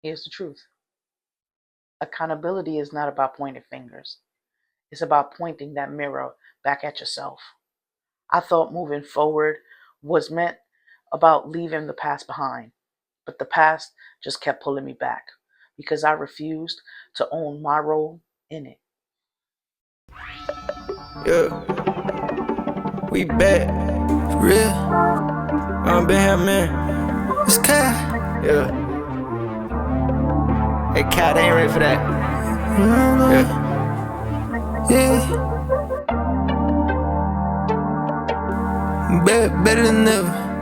Here's the truth: accountability is not about pointing fingers, it's about pointing that mirror back at yourself. I thought moving forward was meant about leaving the past behind, but the past just kept pulling me back because I refused to own my role in it. Yeah, we back. For real. Been here, man. It's Cat. Yeah. Hey, Cat, they ain't ready for that. Yeah. Yeah. Better than ever.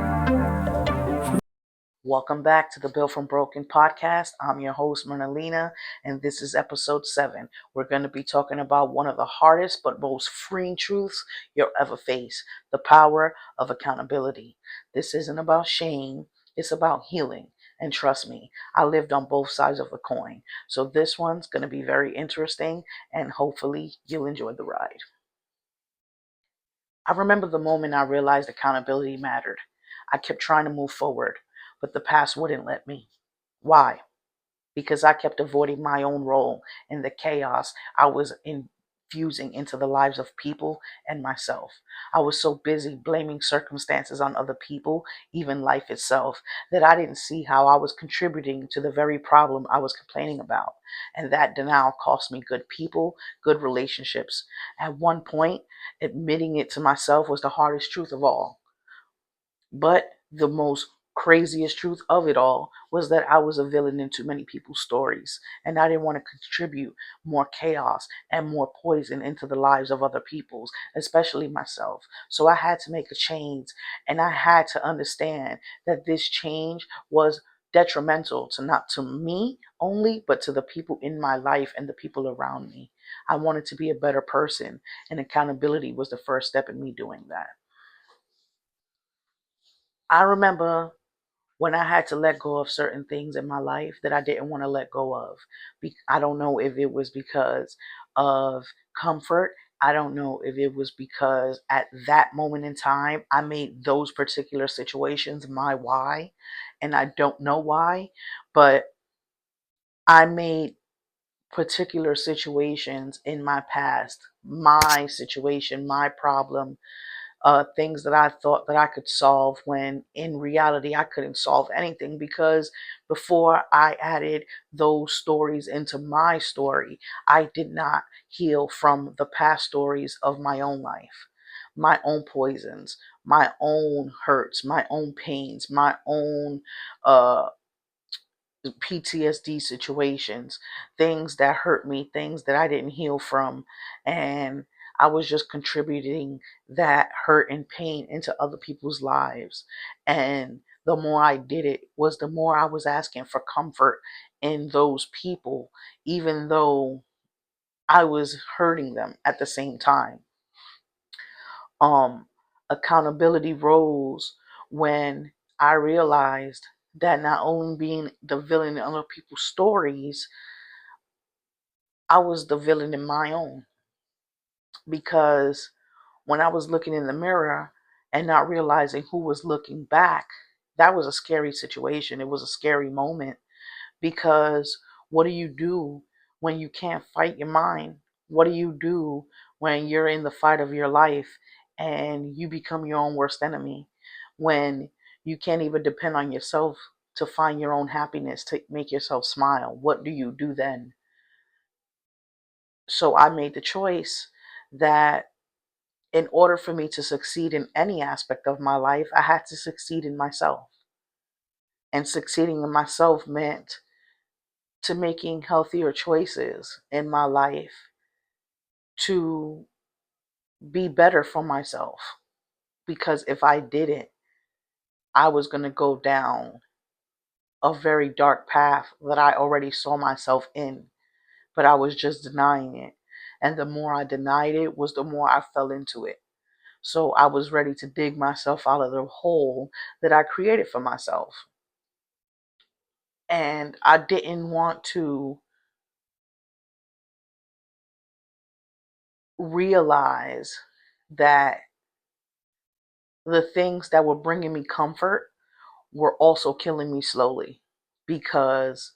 Welcome back to the Built from Broken podcast. I'm your host, Mernalina, and this is episode 7. We're going to be talking about one of the hardest but most freeing truths you'll ever face: the power of accountability. This isn't about shame, it's about healing. And trust me, I lived on both sides of the coin. So this one's going to be very interesting, and hopefully you'll enjoy the ride. I remember the moment I realized accountability mattered. I kept trying to move forward, but the past wouldn't let me. Why? Because I kept avoiding my own role in the chaos I was infusing into the lives of people and myself. I was so busy blaming circumstances on other people, even life itself, that I didn't see how I was contributing to the very problem I was complaining about. And that denial cost me good people, good relationships. At one point, admitting it to myself was the hardest truth of all. But the most craziest truth of it all was that I was a villain in too many people's stories, and I didn't want to contribute more chaos and more poison into the lives of other people's, especially myself. So I had to make a change, and I had to understand that this change was detrimental to not to me only, but to the people in my life and the people around me. I wanted to be a better person, and accountability was the first step in me doing that. I remember when I had to let go of certain things in my life that I didn't want to let go of. I don't know if it was because of comfort. I don't know if it was because at that moment in time, I made those particular situations my why. And I don't know why, but I made particular situations in my past my situation, my problem, things that I thought that I could solve when in reality I couldn't solve anything, because before I added those stories into my story, I did not heal from the past stories of my own life, my own poisons, my own hurts, my own pains, my own uh, PTSD situations, things that hurt me, things that I didn't heal from. And I was just contributing that hurt and pain into other people's lives. And the more I did it was the more I was asking for comfort in those people, even though I was hurting them at the same time. um Accountability rose when I realized that not only being the villain in other people's stories, I was the villain in my own. Because when I was looking in the mirror and not realizing who was looking back, that was a scary situation. It was a scary moment, because what do you do when you can't fight your mind? What do you do when you're in the fight of your life and you become your own worst enemy? When you can't even depend on yourself to find your own happiness, to make yourself smile? What do you do then? So I made the choice that in order for me to succeed in any aspect of my life, I had to succeed in myself. And succeeding in myself meant to making healthier choices in my life to be better for myself. Because if I didn't, I was going to go down a very dark path that I already saw myself in, but I was just denying it. And the more I denied it was the more I fell into it. So I was ready to dig myself out of the hole that I created for myself. And I didn't want to realize that the things that were bringing me comfort were also killing me slowly, because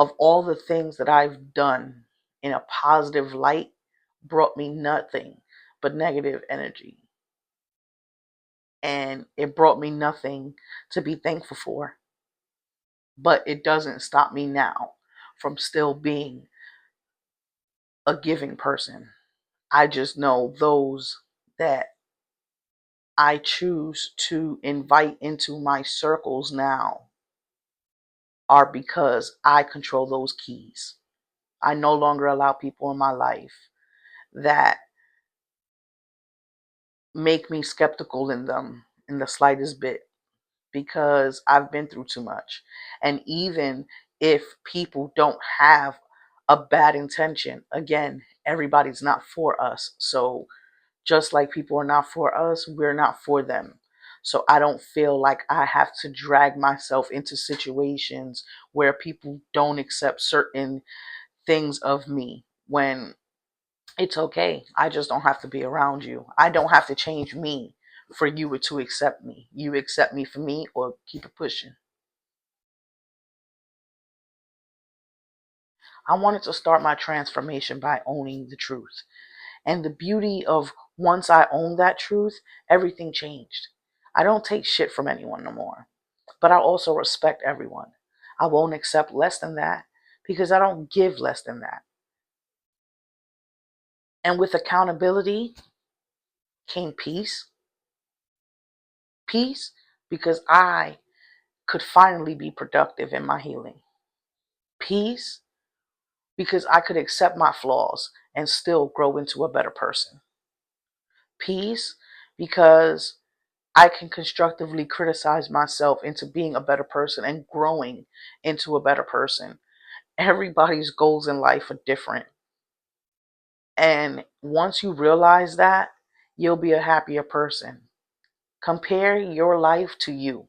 of all the things that I've done in a positive light brought me nothing but negative energy. And it brought me nothing to be thankful for. But it doesn't stop me now from still being a giving person. I just know those that I choose to invite into my circles now are because I control those keys. I no longer allow people in my life that make me skeptical in them in the slightest bit because I've been through too much. And even if people don't have a bad intention, again, everybody's not for us. So just like people are not for us, we're not for them. So I don't feel like I have to drag myself into situations where people don't accept certain things of me when it's okay. I just don't have to be around you. I don't have to change me for you to accept me. You accept me for me or keep it pushing. I wanted to start my transformation by owning the truth. And the beauty of once I owned that truth, everything changed. I don't take shit from anyone no more, but I also respect everyone. I won't accept less than that because I don't give less than that. And with accountability came peace. Peace because I could finally be productive in my healing. Peace because I could accept my flaws and still grow into a better person. Peace because I can constructively criticize myself into being a better person and growing into a better person. Everybody's goals in life are different. And once you realize that, you'll be a happier person. Compare your life to you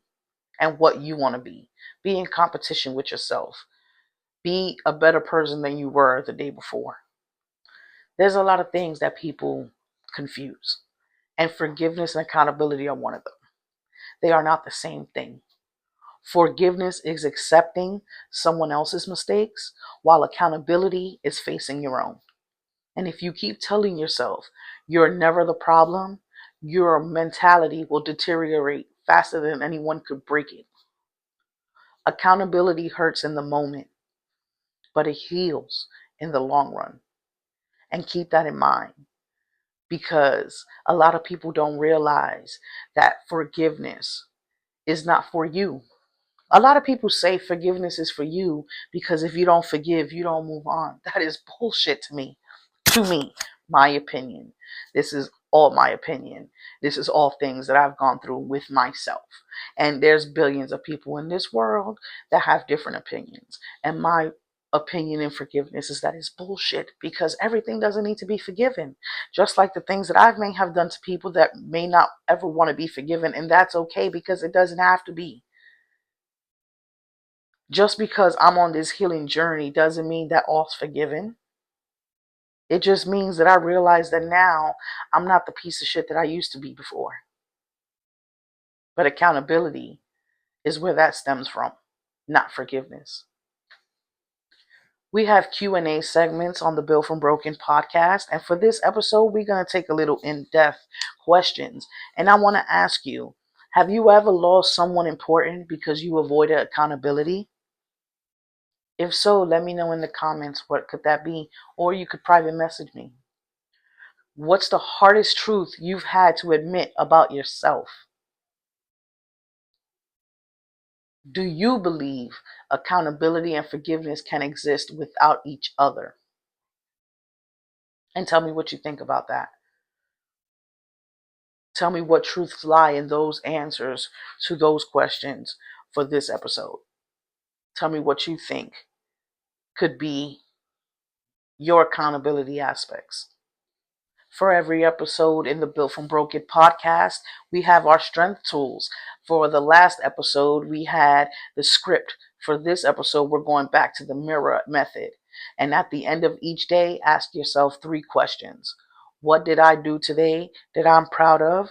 and what you want to be. Be in competition with yourself. Be a better person than you were the day before. There's a lot of things that people confuse, and forgiveness and accountability are one of them. They are not the same thing. Forgiveness is accepting someone else's mistakes, while accountability is facing your own. And if you keep telling yourself you're never the problem, your mentality will deteriorate faster than anyone could break it. Accountability hurts in the moment, but it heals in the long run. And keep that in mind because a lot of people don't realize that forgiveness is not for you. A lot of people say forgiveness is for you because if you don't forgive, you don't move on. That is bullshit to me. To me, my opinion. This is all my opinion. This is all things that I've gone through with myself. And there's billions of people in this world that have different opinions. And my opinion in forgiveness is that it's bullshit because everything doesn't need to be forgiven. Just like the things that I may have done to people that may not ever want to be forgiven. And that's okay because it doesn't have to be. Just because I'm on this healing journey doesn't mean that all's forgiven. It just means that I realize that now I'm not the piece of shit that I used to be before. But accountability is where that stems from, not forgiveness. We have Q&A segments on the Built from Broken podcast, and for this episode we're going to take a little in-depth questions. And I want to ask you, have you ever lost someone important because you avoided accountability? If so, let me know in the comments what could that be, or you could private message me. What's the hardest truth you've had to admit about yourself? Do you believe accountability and forgiveness can exist without each other? And tell me what you think about that. Tell me what truths lie in those answers to those questions for this episode. Tell me what you think could be your accountability aspects. For every episode in the Built from Broken podcast, we have our strength tools. For the last episode, we had the script. For this episode, we're going back to the mirror method. And at the end of each day, ask yourself 3 questions. What did I do today that I'm proud of?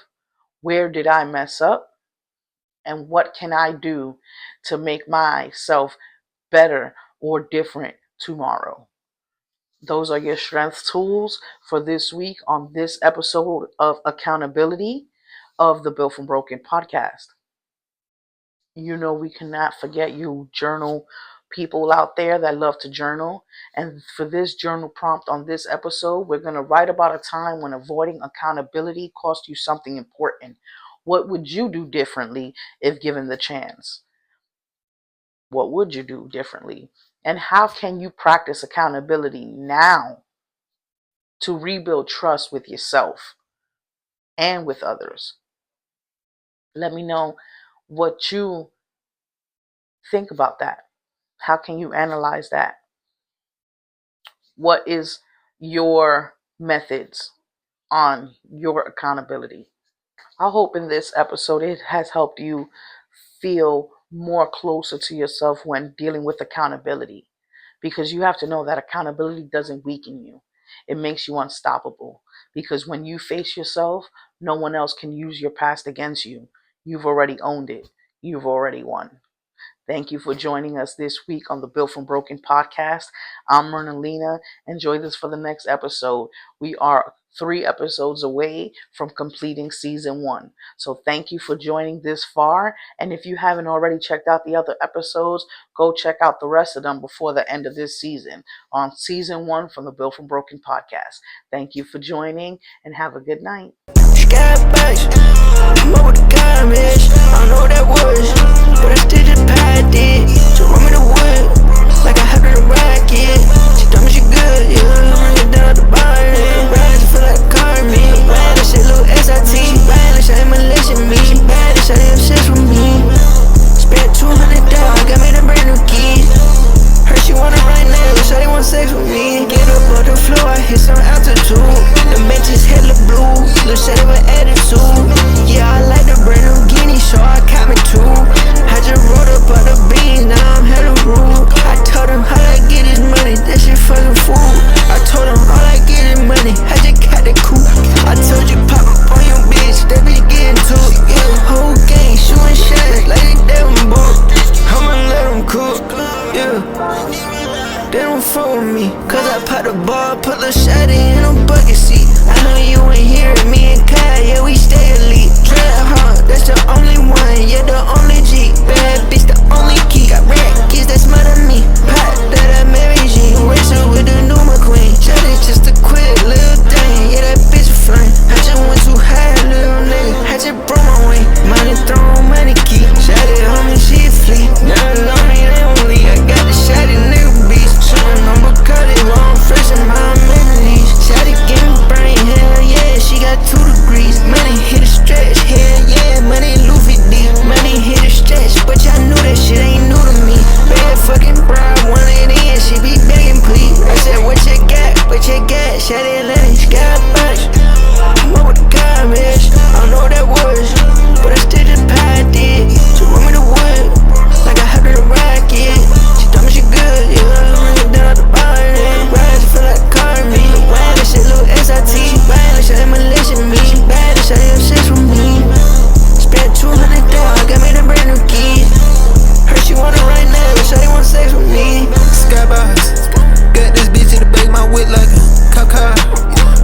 Where did I mess up? And what can I do to make myself better or different tomorrow. Those are your strength tools for this week on this episode of Accountability of the Built from Broken podcast. You know, we cannot forget you journal people out there that love to journal. And for this journal prompt on this episode, we're going to write about a time when avoiding accountability cost you something important. What would you do differently if given the chance? What would you do differently? And how can you practice accountability now to rebuild trust with yourself and with others? Let me know what you think about that. How can you analyze that? What is your methods on your accountability? I hope in this episode it has helped you feel more closer to yourself when dealing with accountability, because you have to know that accountability doesn't weaken you. It makes you unstoppable, because when you face yourself, no one else can use your past against you. You've already owned it. You've already won. Thank you for joining us this week on the Built from Broken podcast. I'm Mernalina. Enjoy this for the next episode. We are 3 episodes away from completing season 1. So thank you for joining this far. And if you haven't already checked out the other episodes, go check out the rest of them before the end of this season on season 1 from the Built from Broken podcast. Thank you for joining and have a good night. I'm over the garbage, I know that was, but I still just packed it. She run me the wood, like I had a racket. She told me she good, yeah, bring it down the bar, yeah. Rise, feel like a carpet. Bad as shit, little SIT. Bad as shit, ain't molesting me. Bad as shit, they obsessed with me. Spent $200, got me the brand new keys. Heard she wanna right now, so they want sex with me. Get up on the floor, I hit some altitude. The benches hella blue, little shit of an attitude. Yeah, I like the brand new guinea, so I caught me too. I just rolled up on the beans, now I'm hella rude. I told him all I get is money, that shit fucking food. I told him all I get is money, I just got the coupe. I told you pop up on your bitch, they be getting to it. Yeah, whole gang shooting shots like they devil boat. I'ma let them cook, yeah. They don't fuck with me, cause I pop the ball, put the shot in a bucket seat. I know you ain't hear it, me and Kai, yeah, we stay elite. Dread hard, that's the only one, yeah, the only G. Bad bitch, the only key. Got red kids that smother me. Pot that I Mary Jean, racing with the new McQueen. Shot it just a quick little thing, yeah, that bitch a flame. I just went too high, little nigga, I just broke my way. Money thrown, money key. Shot it on me, she a flee. Not lonely, they only, I got the shot it, nigga beast. Showing on Bacardi, while I'm fresh in my memories. Shot it, give me brain, hell yeah, she got 2 degrees. Money hit a stretch, hell yeah, money Luffy deep. Money hit a stretch, but y'all knew that shit ain't new to me. Bad fucking bride, want it in, she be begging please. I said, what you got, shot it, let it skybox. I'm over the garbage, I know that was, but I still just packed it. She run me the wood, like I had a racket. She told me she good, yeah, bring it down the bar, yeah. Rise, feel like a carpet. Bad as shit, little SIT. Bad as shit, ain't molesting me. Bad as shit, they obsessed with me. Spent $200, got me the brand new keys. Heard she wanna right now, so they want sex with me. Skybox, got this bitch in the back of my whip like a cop car.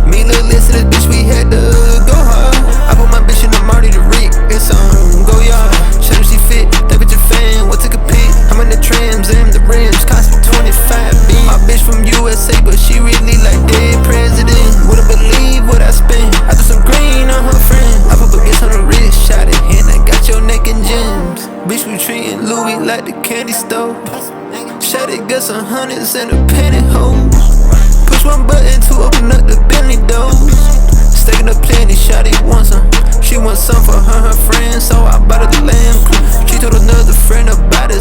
Me and Lil Liz to this bitch, we had to go hard. I put my bitch in the Marty to Rick, it's go yard. Show her she fit, that bitch a fan, what took a pic? I'm in the trams and the rims, cost me 25 B. My bitch from USA, but she really like dead president. Wouldn't believe what I spent, I threw some green on her friend. I put baguettes on the wrist, shot it, and I got your neck in gems. Bitch, we treating Louis like the candy store. Shot it, got some hundreds and a pantyhose. Push one button to open up the Bentley doors. Stacking up plenty, shot it want some. She wants some for her friends, so I bought her the lamb. She told another friend about it,